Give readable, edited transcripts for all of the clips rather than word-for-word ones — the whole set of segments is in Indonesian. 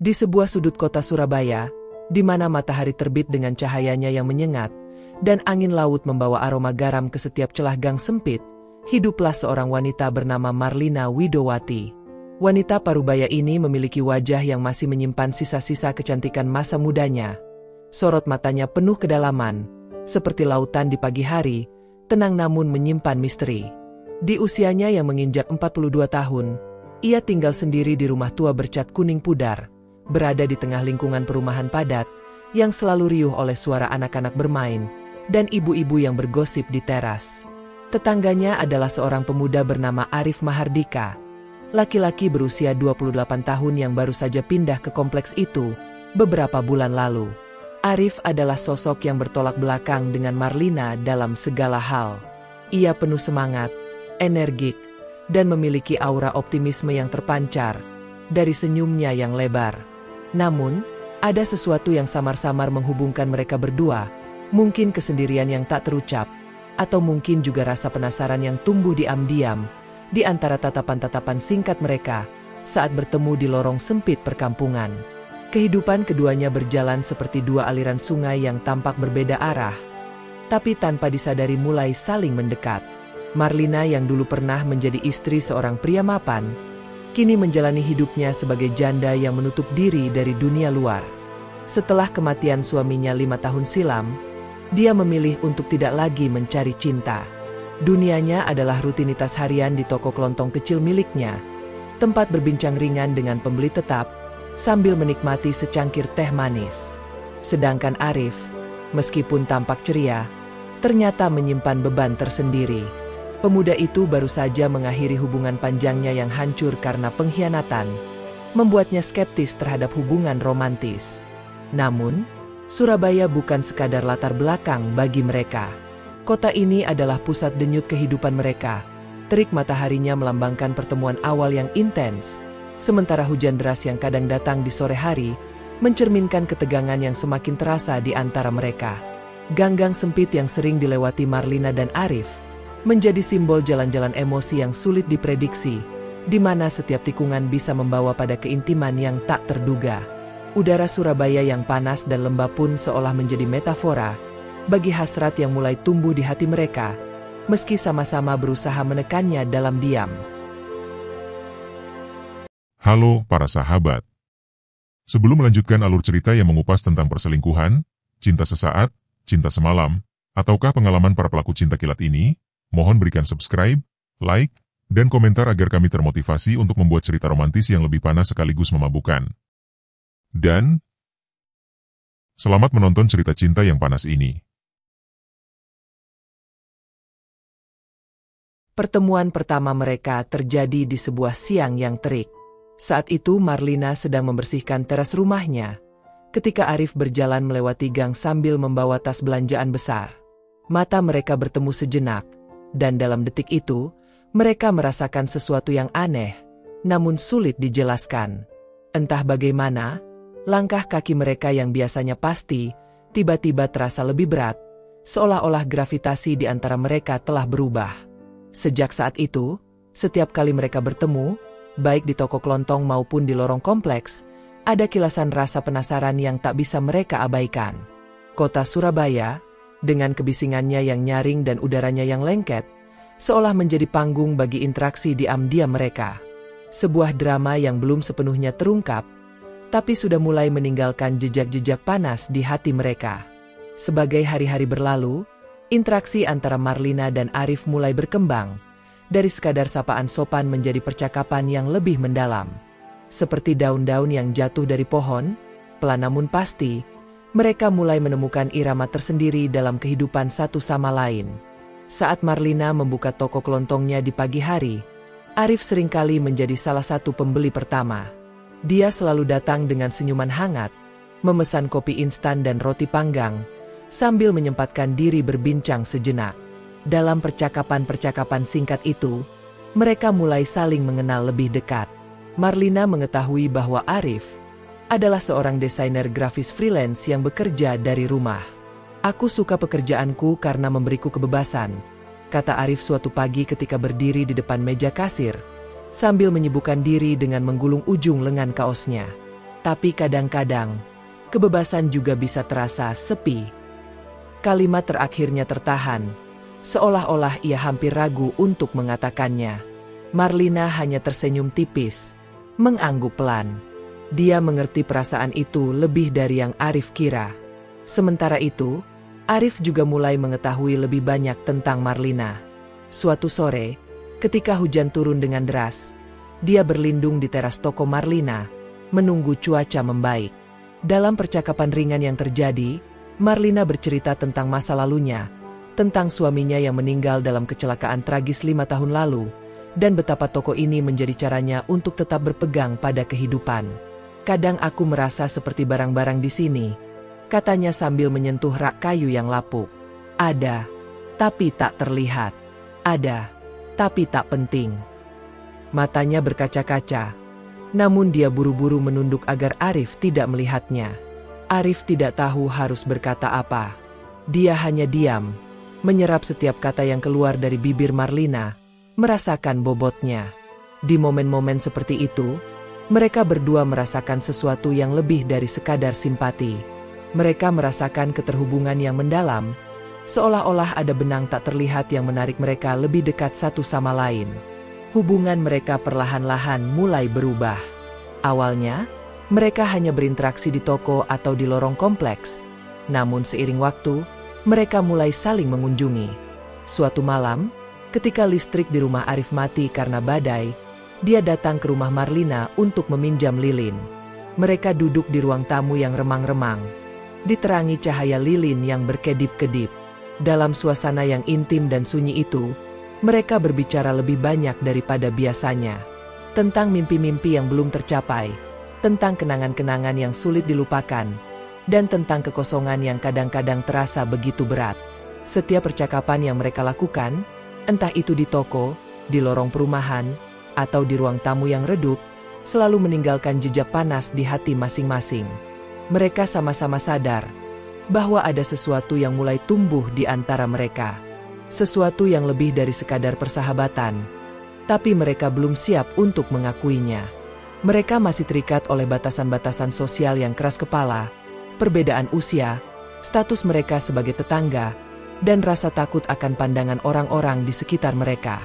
Di sebuah sudut kota Surabaya, di mana matahari terbit dengan cahayanya yang menyengat, dan angin laut membawa aroma garam ke setiap celah gang sempit, hiduplah seorang wanita bernama Marlina Widowati. Wanita parubaya ini memiliki wajah yang masih menyimpan sisa-sisa kecantikan masa mudanya. Sorot matanya penuh kedalaman, seperti lautan di pagi hari, tenang namun menyimpan misteri. Di usianya yang menginjak 42 tahun, ia tinggal sendiri di rumah tua bercat kuning pudar, berada di tengah lingkungan perumahan padat, yang selalu riuh oleh suara anak-anak bermain, dan ibu-ibu yang bergosip di teras. Tetangganya adalah seorang pemuda bernama Arif Mahardika, laki-laki berusia 28 tahun yang baru saja pindah ke kompleks itu beberapa bulan lalu. Arif adalah sosok yang bertolak belakang dengan Marlina dalam segala hal. Ia penuh semangat, energik, dan memiliki aura optimisme yang terpancar dari senyumnya yang lebar. Namun, ada sesuatu yang samar-samar menghubungkan mereka berdua, mungkin kesendirian yang tak terucap, atau mungkin juga rasa penasaran yang tumbuh diam-diam di antara tatapan-tatapan singkat mereka saat bertemu di lorong sempit perkampungan. Kehidupan keduanya berjalan seperti dua aliran sungai yang tampak berbeda arah, tapi tanpa disadari mulai saling mendekat. Marlina yang dulu pernah menjadi istri seorang pria mapan, kini menjalani hidupnya sebagai janda yang menutup diri dari dunia luar. Setelah kematian suaminya 5 tahun silam, dia memilih untuk tidak lagi mencari cinta. Dunianya adalah rutinitas harian di toko kelontong kecil miliknya, tempat berbincang ringan dengan pembeli tetap, sambil menikmati secangkir teh manis. Sedangkan Arif, meskipun tampak ceria, ternyata menyimpan beban tersendiri. Pemuda itu baru saja mengakhiri hubungan panjangnya yang hancur karena pengkhianatan, membuatnya skeptis terhadap hubungan romantis. Namun, Surabaya bukan sekadar latar belakang bagi mereka. Kota ini adalah pusat denyut kehidupan mereka. Terik mataharinya melambangkan pertemuan awal yang intens, sementara hujan deras yang kadang datang di sore hari, mencerminkan ketegangan yang semakin terasa di antara mereka. Gang-gang sempit yang sering dilewati Marlina dan Arif, menjadi simbol jalan-jalan emosi yang sulit diprediksi, di mana setiap tikungan bisa membawa pada keintiman yang tak terduga. Udara Surabaya yang panas dan lembab pun seolah menjadi metafora bagi hasrat yang mulai tumbuh di hati mereka, meski sama-sama berusaha menekannya dalam diam. Halo para sahabat. Sebelum melanjutkan alur cerita yang mengupas tentang perselingkuhan, cinta sesaat, cinta semalam, ataukah pengalaman para pelaku cinta kilat ini, mohon berikan subscribe, like, dan komentar agar kami termotivasi untuk membuat cerita romantis yang lebih panas sekaligus memabukkan. Dan, selamat menonton cerita cinta yang panas ini. Pertemuan pertama mereka terjadi di sebuah siang yang terik. Saat itu Marlina sedang membersihkan teras rumahnya, ketika Arif berjalan melewati gang sambil membawa tas belanjaan besar. Mata mereka bertemu sejenak, dan dalam detik itu, mereka merasakan sesuatu yang aneh, namun sulit dijelaskan. Entah bagaimana, langkah kaki mereka yang biasanya pasti, tiba-tiba terasa lebih berat, seolah-olah gravitasi di antara mereka telah berubah. Sejak saat itu, setiap kali mereka bertemu, baik di toko kelontong maupun di lorong kompleks, ada kilasan rasa penasaran yang tak bisa mereka abaikan. Kota Surabaya, dengan kebisingannya yang nyaring dan udaranya yang lengket, seolah menjadi panggung bagi interaksi diam-diam mereka. Sebuah drama yang belum sepenuhnya terungkap, tapi sudah mulai meninggalkan jejak-jejak panas di hati mereka. Sebagai hari-hari berlalu, interaksi antara Marlina dan Arif mulai berkembang, dari sekadar sapaan sopan menjadi percakapan yang lebih mendalam. Seperti daun-daun yang jatuh dari pohon, pelan namun pasti, mereka mulai menemukan irama tersendiri dalam kehidupan satu sama lain. Saat Marlina membuka toko kelontongnya di pagi hari, Arif seringkali menjadi salah satu pembeli pertama. Dia selalu datang dengan senyuman hangat, memesan kopi instan dan roti panggang, sambil menyempatkan diri berbincang sejenak. Dalam percakapan-percakapan singkat itu, mereka mulai saling mengenal lebih dekat. Marlina mengetahui bahwa Arif adalah seorang desainer grafis freelance yang bekerja dari rumah. "Aku suka pekerjaanku karena memberiku kebebasan," kata Arif suatu pagi ketika berdiri di depan meja kasir, sambil menyibukkan diri dengan menggulung ujung lengan kaosnya. Tapi kadang-kadang, kebebasan juga bisa terasa sepi. Kalimat terakhirnya tertahan, seolah-olah ia hampir ragu untuk mengatakannya. Marlina hanya tersenyum tipis, mengangguk pelan. Dia mengerti perasaan itu lebih dari yang Arif kira. Sementara itu, Arif juga mulai mengetahui lebih banyak tentang Marlina. Suatu sore, ketika hujan turun dengan deras, dia berlindung di teras toko Marlina, menunggu cuaca membaik. Dalam percakapan ringan yang terjadi, Marlina bercerita tentang masa lalunya, tentang suaminya yang meninggal dalam kecelakaan tragis 5 tahun lalu, dan betapa toko ini menjadi caranya untuk tetap berpegang pada kehidupan. Kadang aku merasa seperti barang-barang di sini, katanya sambil menyentuh rak kayu yang lapuk. Ada, tapi tak terlihat. Ada, tapi tak penting. Matanya berkaca-kaca, namun dia buru-buru menunduk agar Arif tidak melihatnya. Arif tidak tahu harus berkata apa. Dia hanya diam, menyerap setiap kata yang keluar dari bibir Marlina, merasakan bobotnya. Di momen-momen seperti itu, mereka berdua merasakan sesuatu yang lebih dari sekadar simpati. Mereka merasakan keterhubungan yang mendalam, seolah-olah ada benang tak terlihat yang menarik mereka lebih dekat satu sama lain. Hubungan mereka perlahan-lahan mulai berubah. Awalnya, mereka hanya berinteraksi di toko atau di lorong kompleks. Namun seiring waktu, mereka mulai saling mengunjungi. Suatu malam, ketika listrik di rumah Arif mati karena badai, dia datang ke rumah Marlina untuk meminjam lilin. Mereka duduk di ruang tamu yang remang-remang, diterangi cahaya lilin yang berkedip-kedip. Dalam suasana yang intim dan sunyi itu, mereka berbicara lebih banyak daripada biasanya. Tentang mimpi-mimpi yang belum tercapai, tentang kenangan-kenangan yang sulit dilupakan, dan tentang kekosongan yang kadang-kadang terasa begitu berat. Setiap percakapan yang mereka lakukan, entah itu di toko, di lorong perumahan, atau di ruang tamu yang redup, selalu meninggalkan jejak panas di hati masing-masing. Mereka sama-sama sadar bahwa ada sesuatu yang mulai tumbuh di antara mereka. Sesuatu yang lebih dari sekadar persahabatan. Tapi mereka belum siap untuk mengakuinya. Mereka masih terikat oleh batasan-batasan sosial yang keras kepala, perbedaan usia, status mereka sebagai tetangga, dan rasa takut akan pandangan orang-orang di sekitar mereka.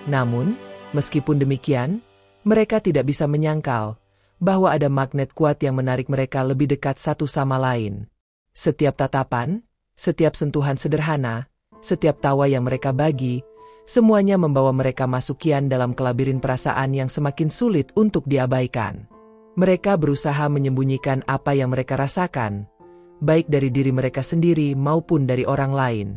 Namun, meskipun demikian, mereka tidak bisa menyangkal bahwa ada magnet kuat yang menarik mereka lebih dekat satu sama lain. Setiap tatapan, setiap sentuhan sederhana, setiap tawa yang mereka bagi, semuanya membawa mereka masuk kian dalam kelabirin perasaan yang semakin sulit untuk diabaikan. Mereka berusaha menyembunyikan apa yang mereka rasakan, baik dari diri mereka sendiri maupun dari orang lain.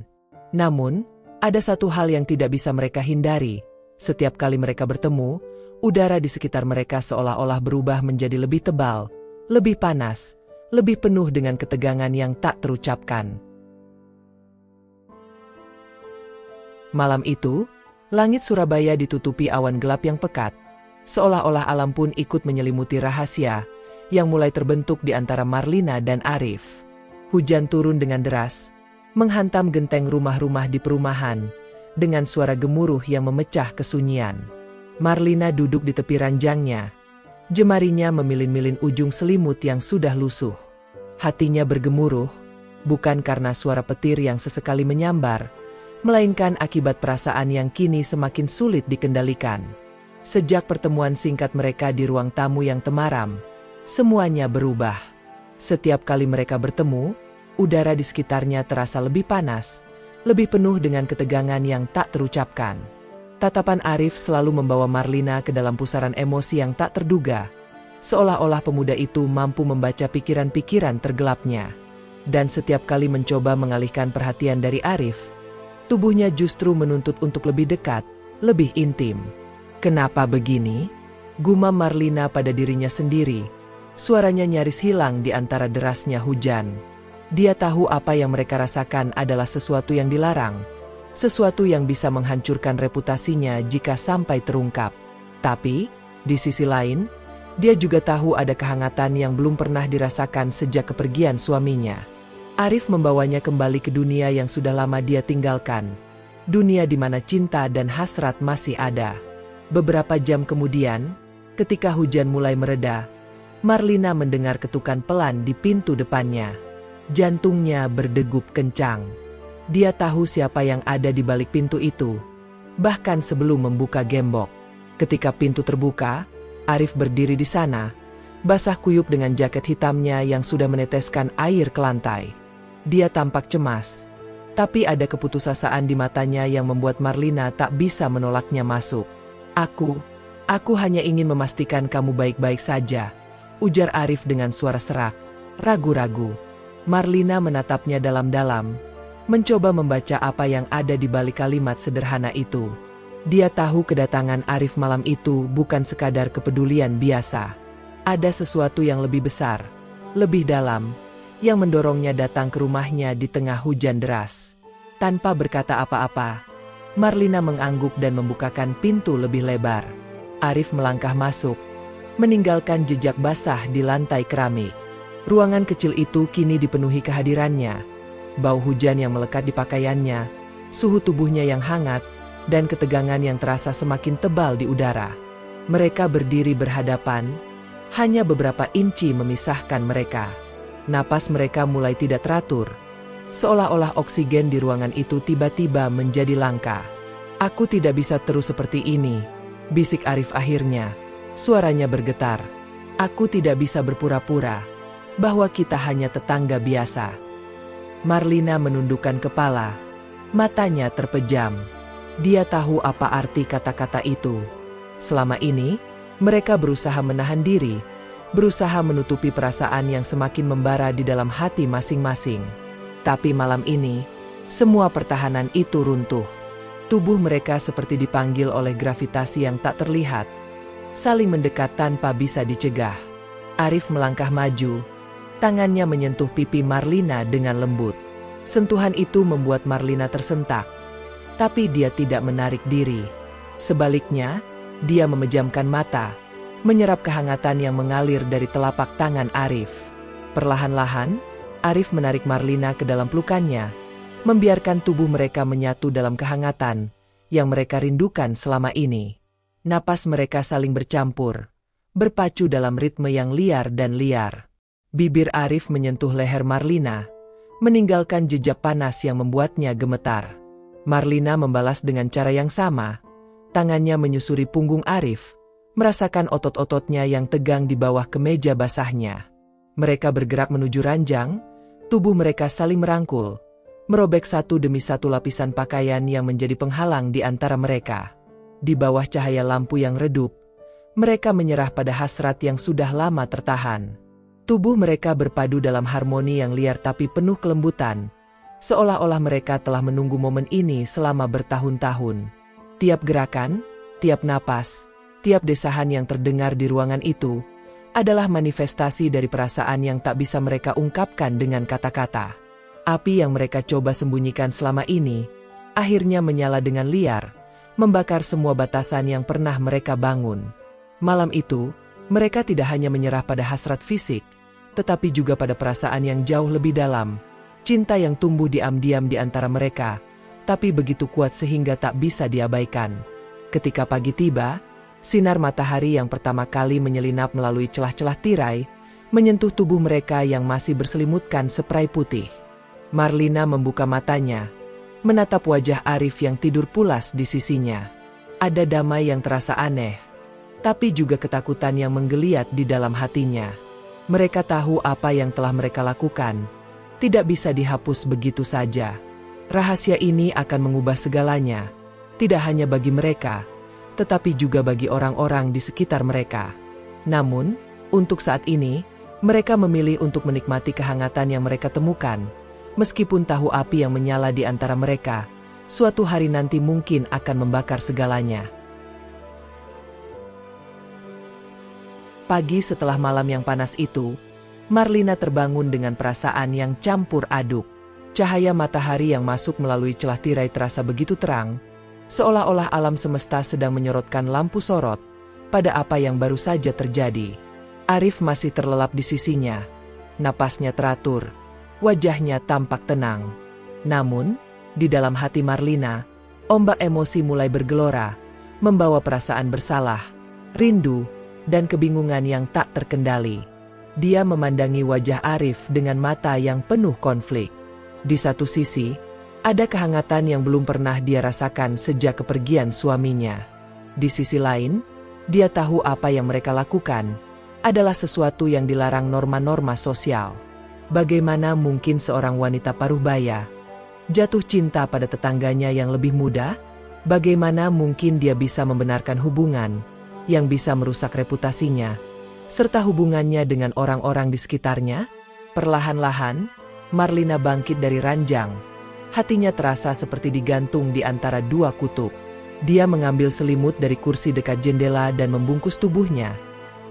Namun, ada satu hal yang tidak bisa mereka hindari. Setiap kali mereka bertemu, udara di sekitar mereka seolah-olah berubah menjadi lebih tebal, lebih panas, lebih penuh dengan ketegangan yang tak terucapkan. Malam itu, langit Surabaya ditutupi awan gelap yang pekat, seolah-olah alam pun ikut menyelimuti rahasia yang mulai terbentuk di antara Marlina dan Arif. Hujan turun dengan deras, menghantam genteng rumah-rumah di perumahan, dengan suara gemuruh yang memecah kesunyian. Marlina duduk di tepi ranjangnya, jemarinya memilin-milin ujung selimut yang sudah lusuh. Hatinya bergemuruh, bukan karena suara petir yang sesekali menyambar, melainkan akibat perasaan yang kini semakin sulit dikendalikan. Sejak pertemuan singkat mereka di ruang tamu yang temaram, semuanya berubah. Setiap kali mereka bertemu, udara di sekitarnya terasa lebih panas, lebih penuh dengan ketegangan yang tak terucapkan. Tatapan Arif selalu membawa Marlina ke dalam pusaran emosi yang tak terduga, seolah-olah pemuda itu mampu membaca pikiran-pikiran tergelapnya. Dan setiap kali mencoba mengalihkan perhatian dari Arif, tubuhnya justru menuntut untuk lebih dekat, lebih intim. Kenapa begini? Gumam Marlina pada dirinya sendiri. Suaranya nyaris hilang di antara derasnya hujan. Dia tahu apa yang mereka rasakan adalah sesuatu yang dilarang, sesuatu yang bisa menghancurkan reputasinya jika sampai terungkap. Tapi, di sisi lain, dia juga tahu ada kehangatan yang belum pernah dirasakan sejak kepergian suaminya. Arif membawanya kembali ke dunia yang sudah lama dia tinggalkan. Dunia di mana cinta dan hasrat masih ada. Beberapa jam kemudian, ketika hujan mulai mereda, Marlina mendengar ketukan pelan di pintu depannya. Jantungnya berdegup kencang. Dia tahu siapa yang ada di balik pintu itu, bahkan sebelum membuka gembok. Ketika pintu terbuka, Arif berdiri di sana, basah kuyup dengan jaket hitamnya yang sudah meneteskan air ke lantai. Dia tampak cemas, tapi ada keputusasaan di matanya yang membuat Marlina tak bisa menolaknya masuk. Aku hanya ingin memastikan kamu baik-baik saja, ujar Arif dengan suara serak, ragu-ragu. Marlina menatapnya dalam-dalam, mencoba membaca apa yang ada di balik kalimat sederhana itu. Dia tahu kedatangan Arif malam itu bukan sekadar kepedulian biasa. Ada sesuatu yang lebih besar, lebih dalam, yang mendorongnya datang ke rumahnya di tengah hujan deras. Tanpa berkata apa-apa, Marlina mengangguk dan membukakan pintu lebih lebar. Arif melangkah masuk, meninggalkan jejak basah di lantai keramik. Ruangan kecil itu kini dipenuhi kehadirannya. Bau hujan yang melekat di pakaiannya, suhu tubuhnya yang hangat, dan ketegangan yang terasa semakin tebal di udara. Mereka berdiri berhadapan, hanya beberapa inci memisahkan mereka. Napas mereka mulai tidak teratur, seolah-olah oksigen di ruangan itu tiba-tiba menjadi langka. Aku tidak bisa terus seperti ini, bisik Arif akhirnya. Suaranya bergetar. Aku tidak bisa berpura-pura bahwa kita hanya tetangga biasa. Marlina menundukkan kepala, matanya terpejam. Dia tahu apa arti kata-kata itu. Selama ini, mereka berusaha menahan diri, berusaha menutupi perasaan yang semakin membara di dalam hati masing-masing. Tapi malam ini, semua pertahanan itu runtuh. Tubuh mereka seperti dipanggil oleh gravitasi yang tak terlihat, saling mendekat tanpa bisa dicegah. Arif melangkah maju, tangannya menyentuh pipi Marlina dengan lembut. Sentuhan itu membuat Marlina tersentak, tapi dia tidak menarik diri. Sebaliknya, dia memejamkan mata, menyerap kehangatan yang mengalir dari telapak tangan Arif. Perlahan-lahan, Arif menarik Marlina ke dalam pelukannya, membiarkan tubuh mereka menyatu dalam kehangatan yang mereka rindukan selama ini. Napas mereka saling bercampur, berpacu dalam ritme yang liar dan liar. Bibir Arif menyentuh leher Marlina, meninggalkan jejak panas yang membuatnya gemetar. Marlina membalas dengan cara yang sama, tangannya menyusuri punggung Arif, merasakan otot-ototnya yang tegang di bawah kemeja basahnya. Mereka bergerak menuju ranjang, tubuh mereka saling merangkul, merobek satu demi satu lapisan pakaian yang menjadi penghalang di antara mereka. Di bawah cahaya lampu yang redup, mereka menyerah pada hasrat yang sudah lama tertahan. Tubuh mereka berpadu dalam harmoni yang liar tapi penuh kelembutan, seolah-olah mereka telah menunggu momen ini selama bertahun-tahun. Tiap gerakan, tiap napas, tiap desahan yang terdengar di ruangan itu adalah manifestasi dari perasaan yang tak bisa mereka ungkapkan dengan kata-kata. Api yang mereka coba sembunyikan selama ini akhirnya menyala dengan liar, membakar semua batasan yang pernah mereka bangun. Malam itu, mereka tidak hanya menyerah pada hasrat fisik, tetapi juga pada perasaan yang jauh lebih dalam, cinta yang tumbuh diam-diam di antara mereka, tapi begitu kuat sehingga tak bisa diabaikan. Ketika pagi tiba, sinar matahari yang pertama kali menyelinap melalui celah-celah tirai, menyentuh tubuh mereka yang masih berselimutkan spray putih. Marlina membuka matanya, menatap wajah Arif yang tidur pulas di sisinya. Ada damai yang terasa aneh, tapi juga ketakutan yang menggeliat di dalam hatinya. Mereka tahu apa yang telah mereka lakukan tidak bisa dihapus begitu saja. Rahasia ini akan mengubah segalanya, tidak hanya bagi mereka, tetapi juga bagi orang-orang di sekitar mereka. Namun, untuk saat ini, mereka memilih untuk menikmati kehangatan yang mereka temukan, meskipun tahu api yang menyala di antara mereka suatu hari nanti mungkin akan membakar segalanya. Pagi setelah malam yang panas itu, Marlina terbangun dengan perasaan yang campur aduk. Cahaya matahari yang masuk melalui celah tirai terasa begitu terang, seolah-olah alam semesta sedang menyorotkan lampu sorot pada apa yang baru saja terjadi. Arif masih terlelap di sisinya, napasnya teratur, wajahnya tampak tenang. Namun, di dalam hati Marlina, ombak emosi mulai bergelora, membawa perasaan bersalah, rindu, dan kebingungan yang tak terkendali. Dia memandangi wajah Arif dengan mata yang penuh konflik. Di satu sisi, ada kehangatan yang belum pernah dia rasakan sejak kepergian suaminya. Di sisi lain, dia tahu apa yang mereka lakukan adalah sesuatu yang dilarang norma-norma sosial. Bagaimana mungkin seorang wanita paruhbaya jatuh cinta pada tetangganya yang lebih muda? Bagaimana mungkin dia bisa membenarkan hubungan yang bisa merusak reputasinya, serta hubungannya dengan orang-orang di sekitarnya? Perlahan-lahan, Marlina bangkit dari ranjang. Hatinya terasa seperti digantung di antara dua kutub. Dia mengambil selimut dari kursi dekat jendela dan membungkus tubuhnya,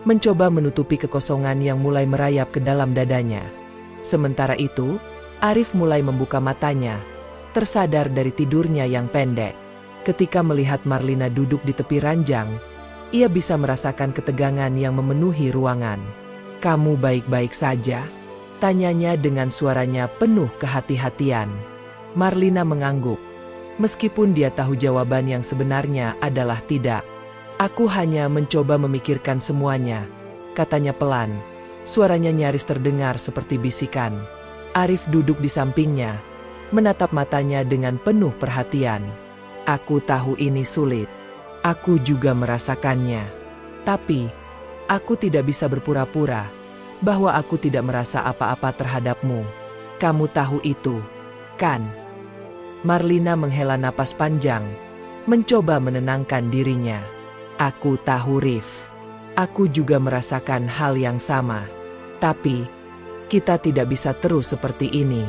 mencoba menutupi kekosongan yang mulai merayap ke dalam dadanya. Sementara itu, Arif mulai membuka matanya, tersadar dari tidurnya yang pendek. Ketika melihat Marlina duduk di tepi ranjang, ia bisa merasakan ketegangan yang memenuhi ruangan. "Kamu baik-baik saja?" tanyanya dengan suaranya penuh kehati-hatian. Marlina mengangguk. Meskipun dia tahu jawaban yang sebenarnya adalah tidak. "Aku hanya mencoba memikirkan semuanya," katanya pelan. Suaranya nyaris terdengar seperti bisikan. Arif duduk di sampingnya, menatap matanya dengan penuh perhatian. "Aku tahu ini sulit. Aku juga merasakannya. Tapi, aku tidak bisa berpura-pura bahwa aku tidak merasa apa-apa terhadapmu. Kamu tahu itu, kan?" Marlina menghela napas panjang, mencoba menenangkan dirinya. "Aku tahu, Rif. Aku juga merasakan hal yang sama. Tapi, kita tidak bisa terus seperti ini.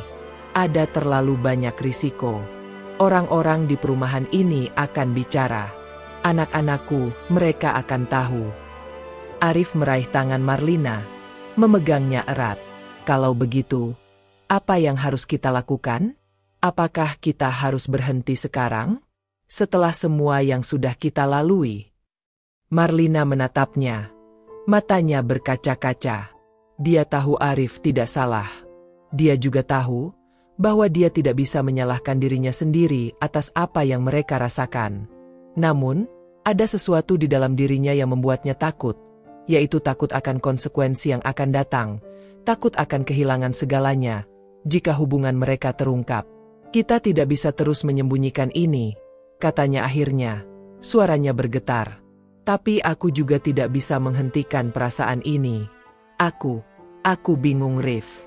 Ada terlalu banyak risiko. Orang-orang di perumahan ini akan bicara. Anak-anakku, mereka akan tahu." Arif meraih tangan Marlina, memegangnya erat. "Kalau begitu, apa yang harus kita lakukan? Apakah kita harus berhenti sekarang? Setelah semua yang sudah kita lalui?" Marlina menatapnya. Matanya berkaca-kaca. Dia tahu Arif tidak salah. Dia juga tahu bahwa dia tidak bisa menyalahkan dirinya sendiri atas apa yang mereka rasakan. Namun, ada sesuatu di dalam dirinya yang membuatnya takut, yaitu takut akan konsekuensi yang akan datang, takut akan kehilangan segalanya jika hubungan mereka terungkap. "Kita tidak bisa terus menyembunyikan ini," katanya akhirnya. Suaranya bergetar. "Tapi aku juga tidak bisa menghentikan perasaan ini. Aku bingung, Rif."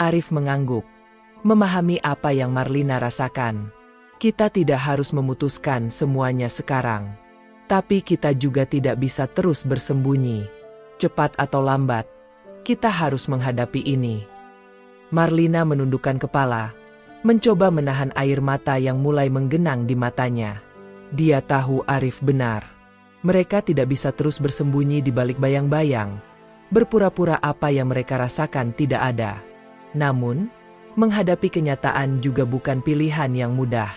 Arif mengangguk, memahami apa yang Marlina rasakan. "Kita tidak harus memutuskan semuanya sekarang. Tapi kita juga tidak bisa terus bersembunyi. Cepat atau lambat, kita harus menghadapi ini." Marlina menundukkan kepala, mencoba menahan air mata yang mulai menggenang di matanya. Dia tahu Arif benar. Mereka tidak bisa terus bersembunyi di balik bayang-bayang, berpura-pura apa yang mereka rasakan tidak ada. Namun, menghadapi kenyataan juga bukan pilihan yang mudah.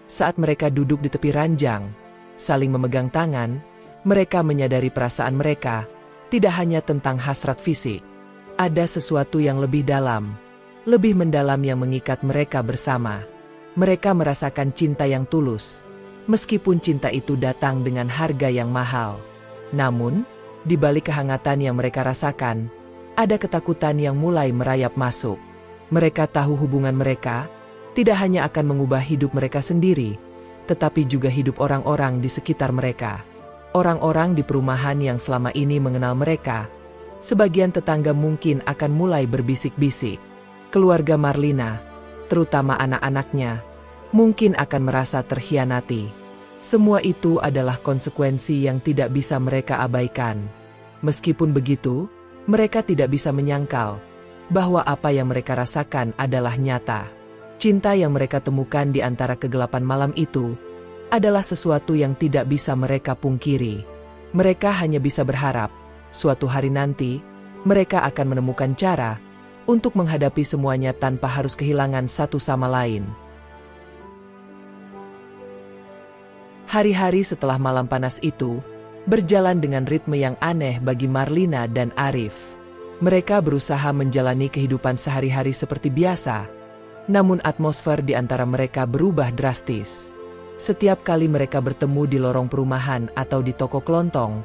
Saat mereka duduk di tepi ranjang, saling memegang tangan, mereka menyadari perasaan mereka tidak hanya tentang hasrat fisik. Ada sesuatu yang lebih dalam, lebih mendalam yang mengikat mereka bersama. Mereka merasakan cinta yang tulus, meskipun cinta itu datang dengan harga yang mahal. Namun, di balik kehangatan yang mereka rasakan, ada ketakutan yang mulai merayap masuk. Mereka tahu hubungan mereka tidak hanya akan mengubah hidup mereka sendiri, tetapi juga hidup orang-orang di sekitar mereka. Orang-orang di perumahan yang selama ini mengenal mereka, sebagian tetangga mungkin akan mulai berbisik-bisik. Keluarga Marlina, terutama anak-anaknya, mungkin akan merasa terkhianati. Semua itu adalah konsekuensi yang tidak bisa mereka abaikan. Meskipun begitu, mereka tidak bisa menyangkal bahwa apa yang mereka rasakan adalah nyata. Cinta yang mereka temukan di antara kegelapan malam itu adalah sesuatu yang tidak bisa mereka pungkiri. Mereka hanya bisa berharap, suatu hari nanti, mereka akan menemukan cara untuk menghadapi semuanya tanpa harus kehilangan satu sama lain. Hari-hari setelah malam panas itu berjalan dengan ritme yang aneh bagi Marlina dan Arif. Mereka berusaha menjalani kehidupan sehari-hari seperti biasa, namun atmosfer di antara mereka berubah drastis. Setiap kali mereka bertemu di lorong perumahan atau di toko kelontong,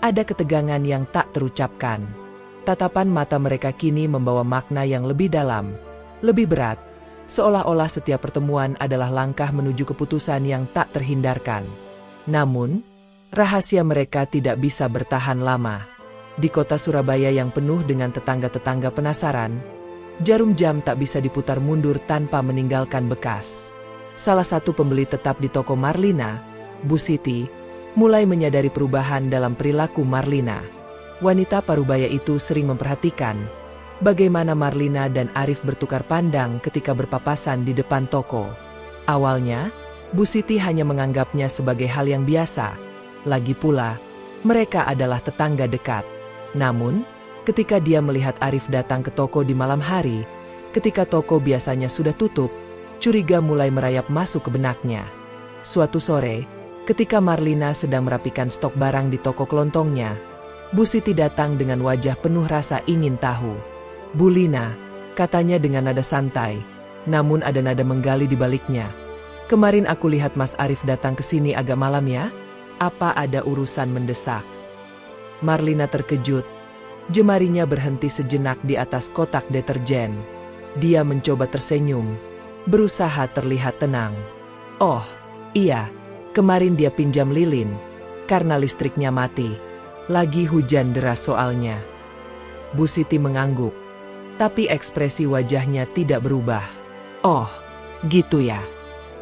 ada ketegangan yang tak terucapkan. Tatapan mata mereka kini membawa makna yang lebih dalam, lebih berat, seolah-olah setiap pertemuan adalah langkah menuju keputusan yang tak terhindarkan. Namun, rahasia mereka tidak bisa bertahan lama. Di kota Surabaya yang penuh dengan tetangga-tetangga penasaran, jarum jam tak bisa diputar mundur tanpa meninggalkan bekas. Salah satu pembeli tetap di toko Marlina, Bu Siti, mulai menyadari perubahan dalam perilaku Marlina. Wanita parubaya itu sering memperhatikan bagaimana Marlina dan Arif bertukar pandang ketika berpapasan di depan toko. Awalnya, Bu Siti hanya menganggapnya sebagai hal yang biasa. Lagi pula, mereka adalah tetangga dekat. Namun, ketika dia melihat Arif datang ke toko di malam hari, ketika toko biasanya sudah tutup, curiga mulai merayap masuk ke benaknya. Suatu sore, ketika Marlina sedang merapikan stok barang di toko kelontongnya, Bu Siti datang dengan wajah penuh rasa ingin tahu. "Bu Lina," katanya dengan nada santai, namun ada nada menggali di baliknya. "Kemarin aku lihat Mas Arif datang ke sini agak malam ya? Apa ada urusan mendesak?" Marlina terkejut. Jemarinya berhenti sejenak di atas kotak deterjen. Dia mencoba tersenyum, berusaha terlihat tenang. "Oh, iya, kemarin dia pinjam lilin, karena listriknya mati. Lagi hujan deras soalnya." Bu Siti mengangguk, tapi ekspresi wajahnya tidak berubah. "Oh, gitu ya.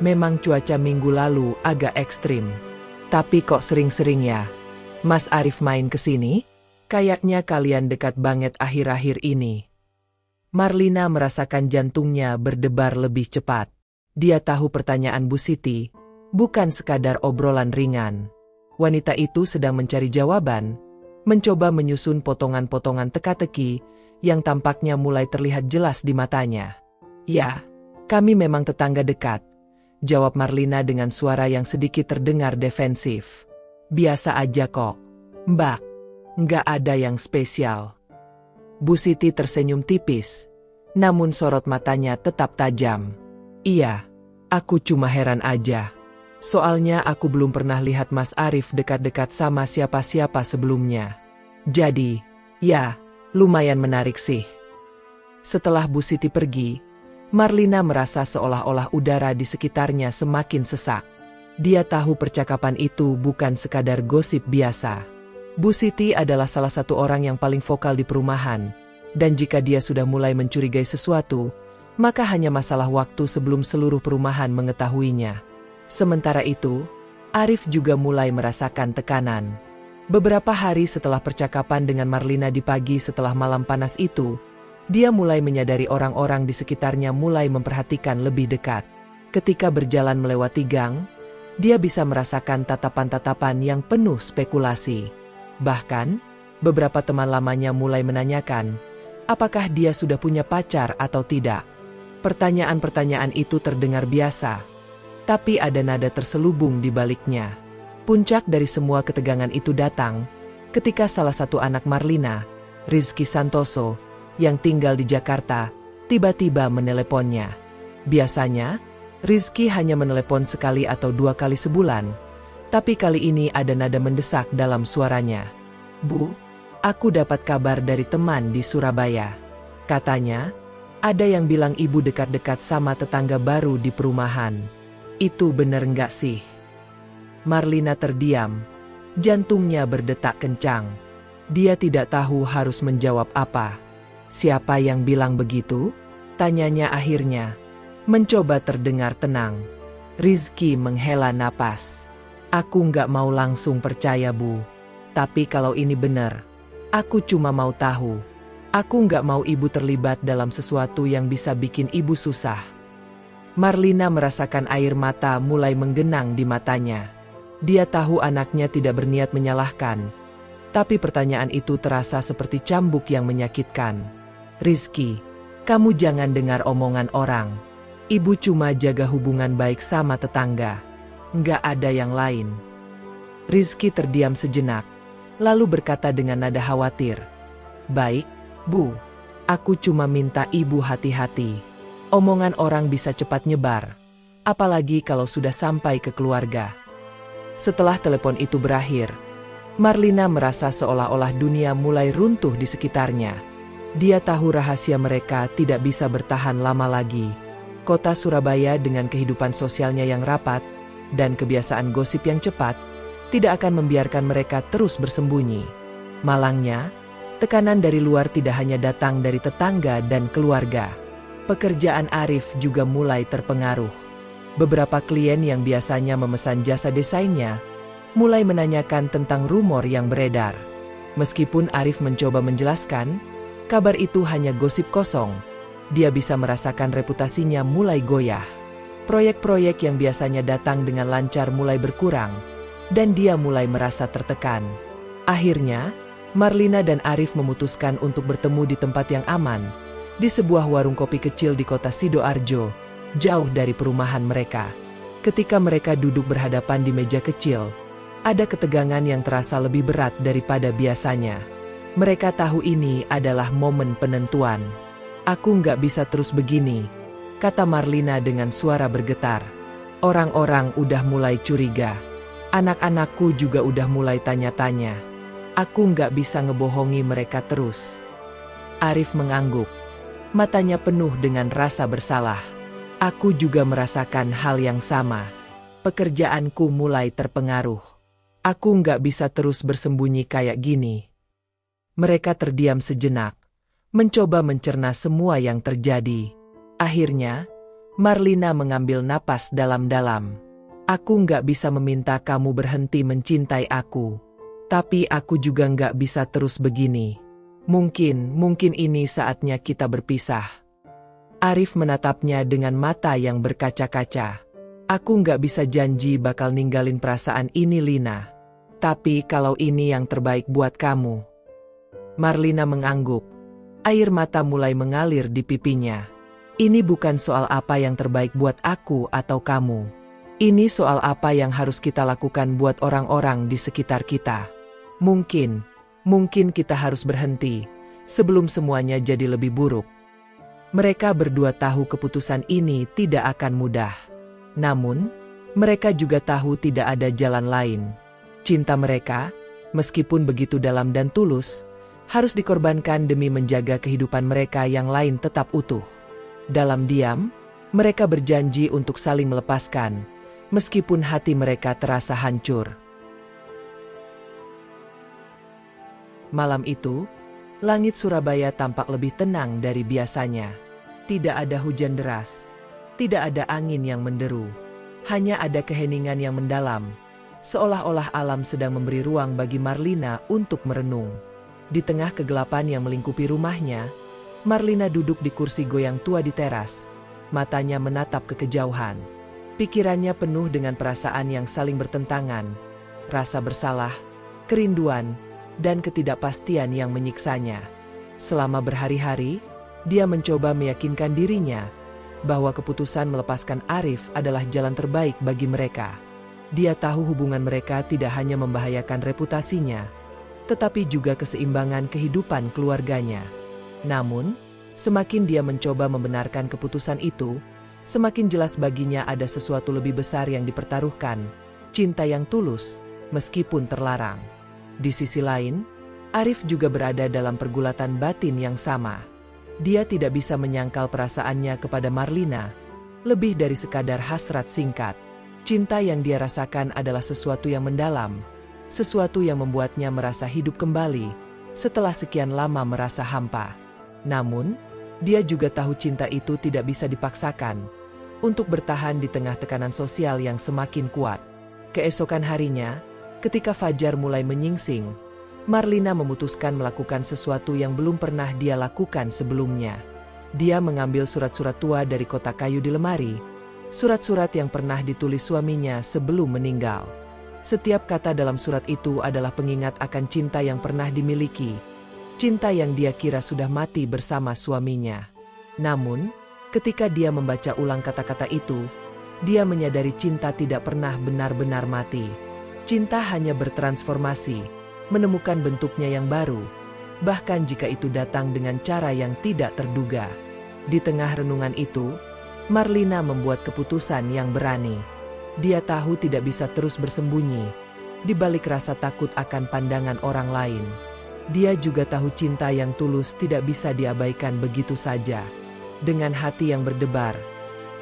Memang cuaca minggu lalu agak ekstrim. Tapi kok sering-sering ya Mas Arif main ke sini? Kayaknya kalian dekat banget akhir-akhir ini." Marlina merasakan jantungnya berdebar lebih cepat. Dia tahu pertanyaan Bu Siti bukan sekadar obrolan ringan. Wanita itu sedang mencari jawaban, mencoba menyusun potongan-potongan teka-teki yang tampaknya mulai terlihat jelas di matanya. "Ya, kami memang tetangga dekat," jawab Marlina dengan suara yang sedikit terdengar defensif. "Biasa aja kok, Mbak. Nggak ada yang spesial." Bu Siti tersenyum tipis, namun sorot matanya tetap tajam. "Iya, aku cuma heran aja. Soalnya aku belum pernah lihat Mas Arif dekat-dekat sama siapa-siapa sebelumnya. Jadi, ya, lumayan menarik sih." Setelah Bu Siti pergi, Marlina merasa seolah-olah udara di sekitarnya semakin sesak. Dia tahu percakapan itu bukan sekadar gosip biasa. Bu Siti adalah salah satu orang yang paling vokal di perumahan, dan jika dia sudah mulai mencurigai sesuatu, maka hanya masalah waktu sebelum seluruh perumahan mengetahuinya. Sementara itu, Arif juga mulai merasakan tekanan. Beberapa hari setelah percakapan dengan Marlina di pagi setelah malam panas itu, dia mulai menyadari orang-orang di sekitarnya mulai memperhatikan lebih dekat. Ketika berjalan melewati gang, dia bisa merasakan tatapan-tatapan yang penuh spekulasi. Bahkan, beberapa teman lamanya mulai menanyakan, apakah dia sudah punya pacar atau tidak. Pertanyaan-pertanyaan itu terdengar biasa, tapi ada nada terselubung di baliknya. Puncak dari semua ketegangan itu datang ketika salah satu anak Marlina, Rizky Santoso, yang tinggal di Jakarta, tiba-tiba meneleponnya. Biasanya, Rizky hanya menelepon sekali atau 2 kali sebulan, tapi kali ini ada nada mendesak dalam suaranya. "Bu, aku dapat kabar dari teman di Surabaya. Katanya, ada yang bilang ibu dekat-dekat sama tetangga baru di perumahan. Itu bener nggak sih?" Marlina terdiam, jantungnya berdetak kencang. Dia tidak tahu harus menjawab apa. "Siapa yang bilang begitu?" tanyanya akhirnya, mencoba terdengar tenang. Rizky menghela napas. "Aku nggak mau langsung percaya, Bu. Tapi kalau ini benar, aku cuma mau tahu. Aku nggak mau ibu terlibat dalam sesuatu yang bisa bikin ibu susah." Marlina merasakan air mata mulai menggenang di matanya. Dia tahu anaknya tidak berniat menyalahkan, tapi pertanyaan itu terasa seperti cambuk yang menyakitkan. "Rizky, kamu jangan dengar omongan orang. Ibu cuma jaga hubungan baik sama tetangga. Nggak ada yang lain." Rizky terdiam sejenak, lalu berkata dengan nada khawatir, "Baik, Bu. Aku cuma minta ibu hati-hati. Omongan orang bisa cepat nyebar, apalagi kalau sudah sampai ke keluarga." Setelah telepon itu berakhir, Marlina merasa seolah-olah dunia mulai runtuh di sekitarnya. Dia tahu rahasia mereka tidak bisa bertahan lama lagi. Kota Surabaya dengan kehidupan sosialnya yang rapat dan kebiasaan gosip yang cepat, tidak akan membiarkan mereka terus bersembunyi. Malangnya, tekanan dari luar tidak hanya datang dari tetangga dan keluarga. Pekerjaan Arif juga mulai terpengaruh. Beberapa klien yang biasanya memesan jasa desainnya, mulai menanyakan tentang rumor yang beredar. Meskipun Arif mencoba menjelaskan, kabar itu hanya gosip kosong. Dia bisa merasakan reputasinya mulai goyah. Proyek-proyek yang biasanya datang dengan lancar mulai berkurang, dan dia mulai merasa tertekan. Akhirnya, Marlina dan Arif memutuskan untuk bertemu di tempat yang aman, di sebuah warung kopi kecil di kota Sidoarjo, jauh dari perumahan mereka. Ketika mereka duduk berhadapan di meja kecil, ada ketegangan yang terasa lebih berat daripada biasanya. Mereka tahu ini adalah momen penentuan. "Aku nggak bisa terus begini," kata Marlina dengan suara bergetar. "Orang-orang udah mulai curiga. Anak-anakku juga udah mulai tanya-tanya. Aku nggak bisa ngebohongi mereka terus." Arif mengangguk. Matanya penuh dengan rasa bersalah. "Aku juga merasakan hal yang sama. Pekerjaanku mulai terpengaruh. Aku nggak bisa terus bersembunyi kayak gini." Mereka terdiam sejenak, mencoba mencerna semua yang terjadi. Akhirnya, Marlina mengambil napas dalam-dalam. "Aku nggak bisa meminta kamu berhenti mencintai aku. Tapi aku juga nggak bisa terus begini. Mungkin ini saatnya kita berpisah." Arif menatapnya dengan mata yang berkaca-kaca. "Aku nggak bisa janji bakal ninggalin perasaan ini, Lina. Tapi kalau ini yang terbaik buat kamu." Marlina mengangguk. Air mata mulai mengalir di pipinya. "Ini bukan soal apa yang terbaik buat aku atau kamu. Ini soal apa yang harus kita lakukan buat orang-orang di sekitar kita. Mungkin kita harus berhenti sebelum semuanya jadi lebih buruk." Mereka berdua tahu keputusan ini tidak akan mudah. Namun, mereka juga tahu tidak ada jalan lain. Cinta mereka, meskipun begitu dalam dan tulus, harus dikorbankan demi menjaga kehidupan mereka yang lain tetap utuh. Dalam diam, mereka berjanji untuk saling melepaskan, meskipun hati mereka terasa hancur. Malam itu, langit Surabaya tampak lebih tenang dari biasanya. Tidak ada hujan deras, tidak ada angin yang menderu, hanya ada keheningan yang mendalam, seolah-olah alam sedang memberi ruang bagi Marlina untuk merenung. Di tengah kegelapan yang melingkupi rumahnya, Marlina duduk di kursi goyang tua di teras, matanya menatap ke kejauhan. Pikirannya penuh dengan perasaan yang saling bertentangan, rasa bersalah, kerinduan, dan ketidakpastian yang menyiksanya. Selama berhari-hari, dia mencoba meyakinkan dirinya bahwa keputusan melepaskan Arif adalah jalan terbaik bagi mereka. Dia tahu hubungan mereka tidak hanya membahayakan reputasinya, tetapi juga keseimbangan kehidupan keluarganya. Namun, semakin dia mencoba membenarkan keputusan itu, semakin jelas baginya ada sesuatu lebih besar yang dipertaruhkan, cinta yang tulus, meskipun terlarang. Di sisi lain, Arif juga berada dalam pergulatan batin yang sama. Dia tidak bisa menyangkal perasaannya kepada Marlina, lebih dari sekadar hasrat singkat. Cinta yang dia rasakan adalah sesuatu yang mendalam, sesuatu yang membuatnya merasa hidup kembali, setelah sekian lama merasa hampa. Namun, dia juga tahu cinta itu tidak bisa dipaksakan, untuk bertahan di tengah tekanan sosial yang semakin kuat. Keesokan harinya, ketika fajar mulai menyingsing, Marlina memutuskan melakukan sesuatu yang belum pernah dia lakukan sebelumnya. Dia mengambil surat-surat tua dari kotak kayu di lemari, surat-surat yang pernah ditulis suaminya sebelum meninggal. Setiap kata dalam surat itu adalah pengingat akan cinta yang pernah dimiliki, cinta yang dia kira sudah mati bersama suaminya. Namun, ketika dia membaca ulang kata-kata itu, dia menyadari cinta tidak pernah benar-benar mati. Cinta hanya bertransformasi, menemukan bentuknya yang baru, bahkan jika itu datang dengan cara yang tidak terduga. Di tengah renungan itu, Marlina membuat keputusan yang berani. Dia tahu tidak bisa terus bersembunyi. Di balik rasa takut akan pandangan orang lain, dia juga tahu cinta yang tulus tidak bisa diabaikan begitu saja. Dengan hati yang berdebar,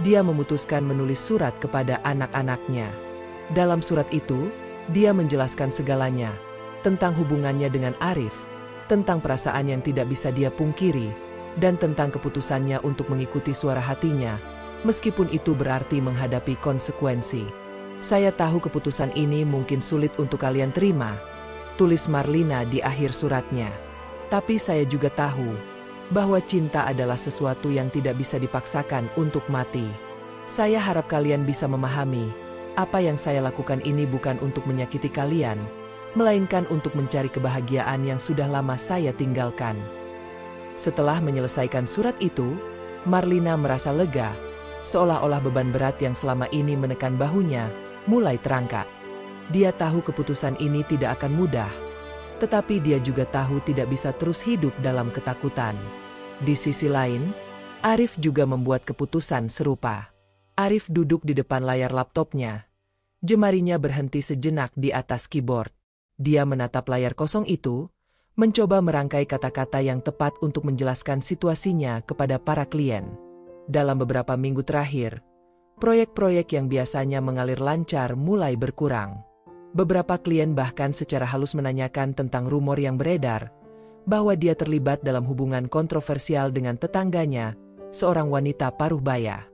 dia memutuskan menulis surat kepada anak-anaknya. Dalam surat itu, dia menjelaskan segalanya, tentang hubungannya dengan Arif, tentang perasaan yang tidak bisa dia pungkiri, dan tentang keputusannya untuk mengikuti suara hatinya, meskipun itu berarti menghadapi konsekuensi. Saya tahu keputusan ini mungkin sulit untuk kalian terima, tulis Marlina di akhir suratnya. Tapi saya juga tahu bahwa cinta adalah sesuatu yang tidak bisa dipaksakan untuk mati. Saya harap kalian bisa memahami, apa yang saya lakukan ini bukan untuk menyakiti kalian, melainkan untuk mencari kebahagiaan yang sudah lama saya tinggalkan. Setelah menyelesaikan surat itu, Marlina merasa lega, seolah-olah beban berat yang selama ini menekan bahunya mulai terangkat. Dia tahu keputusan ini tidak akan mudah, tetapi dia juga tahu tidak bisa terus hidup dalam ketakutan. Di sisi lain, Arif juga membuat keputusan serupa. Arif duduk di depan layar laptopnya. Jemarinya berhenti sejenak di atas keyboard. Dia menatap layar kosong itu, mencoba merangkai kata-kata yang tepat untuk menjelaskan situasinya kepada para klien. Dalam beberapa minggu terakhir, proyek-proyek yang biasanya mengalir lancar mulai berkurang. Beberapa klien bahkan secara halus menanyakan tentang rumor yang beredar, bahwa dia terlibat dalam hubungan kontroversial dengan tetangganya, seorang wanita paruh baya.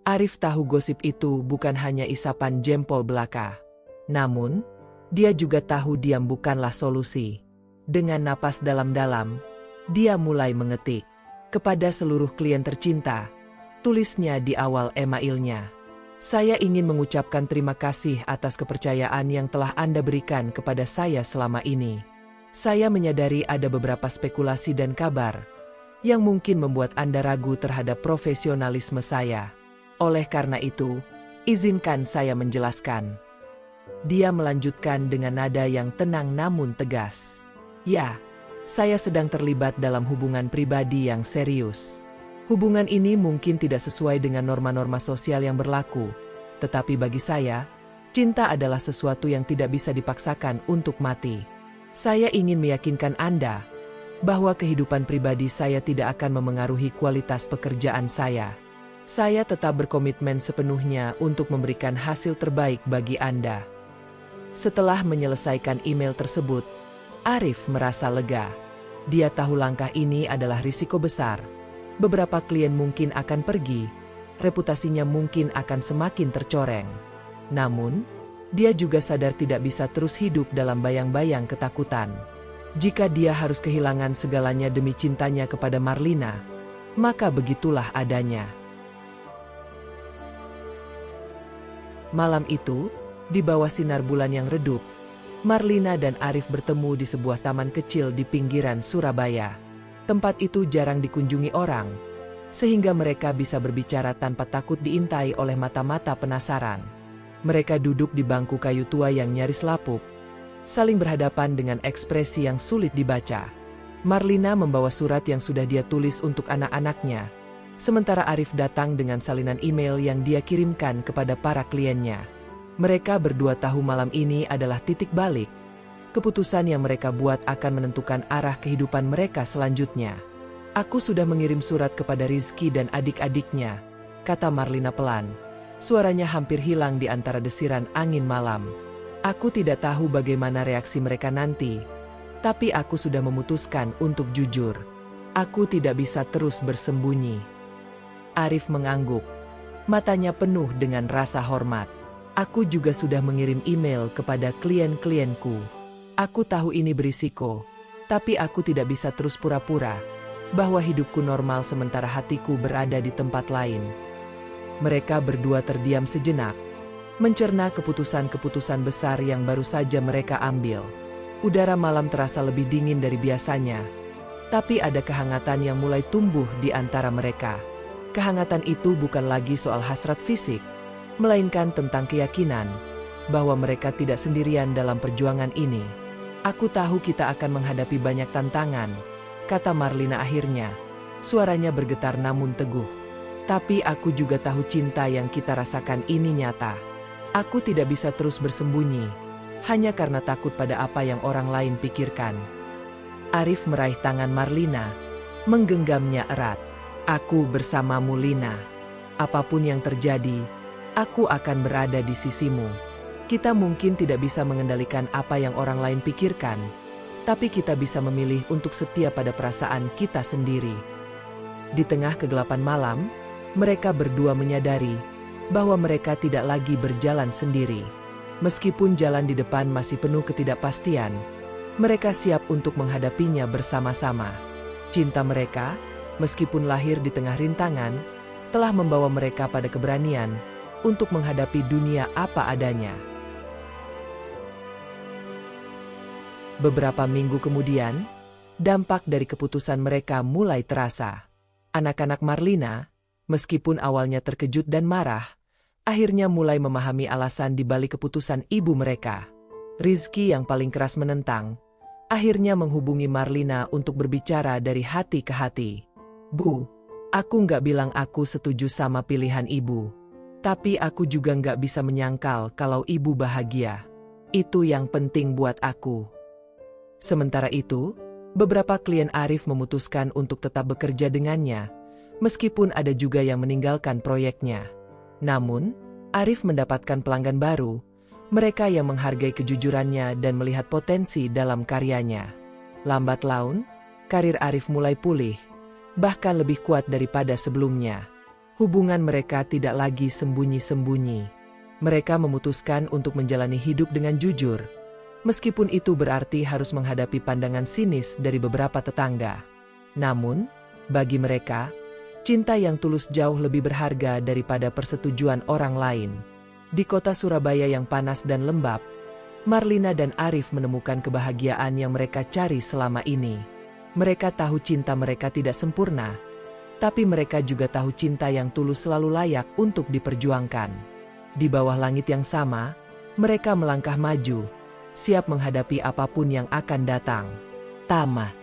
Arif tahu gosip itu bukan hanya isapan jempol belaka. Namun, dia juga tahu diam bukanlah solusi. Dengan napas dalam-dalam, dia mulai mengetik. Kepada seluruh klien tercinta, tulisnya di awal emailnya. Saya ingin mengucapkan terima kasih atas kepercayaan yang telah Anda berikan kepada saya selama ini. Saya menyadari ada beberapa spekulasi dan kabar yang mungkin membuat Anda ragu terhadap profesionalisme saya. Oleh karena itu, izinkan saya menjelaskan. Dia melanjutkan dengan nada yang tenang namun tegas. Ya, saya sedang terlibat dalam hubungan pribadi yang serius. Hubungan ini mungkin tidak sesuai dengan norma-norma sosial yang berlaku, tetapi bagi saya, cinta adalah sesuatu yang tidak bisa dipaksakan untuk mati. Saya ingin meyakinkan Anda bahwa kehidupan pribadi saya tidak akan memengaruhi kualitas pekerjaan saya. Saya tetap berkomitmen sepenuhnya untuk memberikan hasil terbaik bagi Anda. Setelah menyelesaikan email tersebut, Arif merasa lega. Dia tahu langkah ini adalah risiko besar. Beberapa klien mungkin akan pergi, reputasinya mungkin akan semakin tercoreng. Namun, dia juga sadar tidak bisa terus hidup dalam bayang-bayang ketakutan. Jika dia harus kehilangan segalanya demi cintanya kepada Marlina, maka begitulah adanya. Malam itu, di bawah sinar bulan yang redup, Marlina dan Arif bertemu di sebuah taman kecil di pinggiran Surabaya. Tempat itu jarang dikunjungi orang, sehingga mereka bisa berbicara tanpa takut diintai oleh mata-mata penasaran. Mereka duduk di bangku kayu tua yang nyaris lapuk, saling berhadapan dengan ekspresi yang sulit dibaca. Marlina membawa surat yang sudah dia tulis untuk anak-anaknya, sementara Arif datang dengan salinan email yang dia kirimkan kepada para kliennya. Mereka berdua tahu malam ini adalah titik balik. Keputusan yang mereka buat akan menentukan arah kehidupan mereka selanjutnya. Aku sudah mengirim surat kepada Rizky dan adik-adiknya, kata Marlina pelan. Suaranya hampir hilang di antara desiran angin malam. Aku tidak tahu bagaimana reaksi mereka nanti, tapi aku sudah memutuskan untuk jujur. Aku tidak bisa terus bersembunyi. Arif mengangguk. Matanya penuh dengan rasa hormat. Aku juga sudah mengirim email kepada klien-klienku. Aku tahu ini berisiko, tapi aku tidak bisa terus pura-pura bahwa hidupku normal sementara hatiku berada di tempat lain. Mereka berdua terdiam sejenak, mencerna keputusan-keputusan besar yang baru saja mereka ambil. Udara malam terasa lebih dingin dari biasanya, tapi ada kehangatan yang mulai tumbuh di antara mereka. Kehangatan itu bukan lagi soal hasrat fisik, melainkan tentang keyakinan bahwa mereka tidak sendirian dalam perjuangan ini. Aku tahu kita akan menghadapi banyak tantangan, kata Marlina akhirnya. Suaranya bergetar namun teguh. Tapi aku juga tahu cinta yang kita rasakan ini nyata. Aku tidak bisa terus bersembunyi. hanya karena takut pada apa yang orang lain pikirkan. Arif meraih tangan Marlina, menggenggamnya erat. Aku bersamamu, Lina. Apapun yang terjadi, aku akan berada di sisimu. Kita mungkin tidak bisa mengendalikan apa yang orang lain pikirkan, tapi kita bisa memilih untuk setia pada perasaan kita sendiri. Di tengah kegelapan malam, mereka berdua menyadari bahwa mereka tidak lagi berjalan sendiri. Meskipun jalan di depan masih penuh ketidakpastian, mereka siap untuk menghadapinya bersama-sama. Cinta mereka, meskipun lahir di tengah rintangan, telah membawa mereka pada keberanian untuk menghadapi dunia apa adanya. Beberapa minggu kemudian, dampak dari keputusan mereka mulai terasa. Anak-anak Marlina, meskipun awalnya terkejut dan marah, akhirnya mulai memahami alasan di balik keputusan ibu mereka. Rizky yang paling keras menentang, akhirnya menghubungi Marlina untuk berbicara dari hati ke hati. Bu, aku nggak bilang aku setuju sama pilihan ibu. Tapi aku juga nggak bisa menyangkal kalau ibu bahagia. Itu yang penting buat aku. Sementara itu, beberapa klien Arif memutuskan untuk tetap bekerja dengannya, meskipun ada juga yang meninggalkan proyeknya. Namun, Arif mendapatkan pelanggan baru, mereka yang menghargai kejujurannya dan melihat potensi dalam karyanya. Lambat laun, karir Arif mulai pulih, bahkan lebih kuat daripada sebelumnya. Hubungan mereka tidak lagi sembunyi-sembunyi. Mereka memutuskan untuk menjalani hidup dengan jujur, meskipun itu berarti harus menghadapi pandangan sinis dari beberapa tetangga. Namun, bagi mereka, cinta yang tulus jauh lebih berharga daripada persetujuan orang lain. Di kota Surabaya yang panas dan lembab, Marlina dan Arif menemukan kebahagiaan yang mereka cari selama ini. Mereka tahu cinta mereka tidak sempurna, tapi mereka juga tahu cinta yang tulus selalu layak untuk diperjuangkan. Di bawah langit yang sama, mereka melangkah maju, siap menghadapi apapun yang akan datang. Tamat.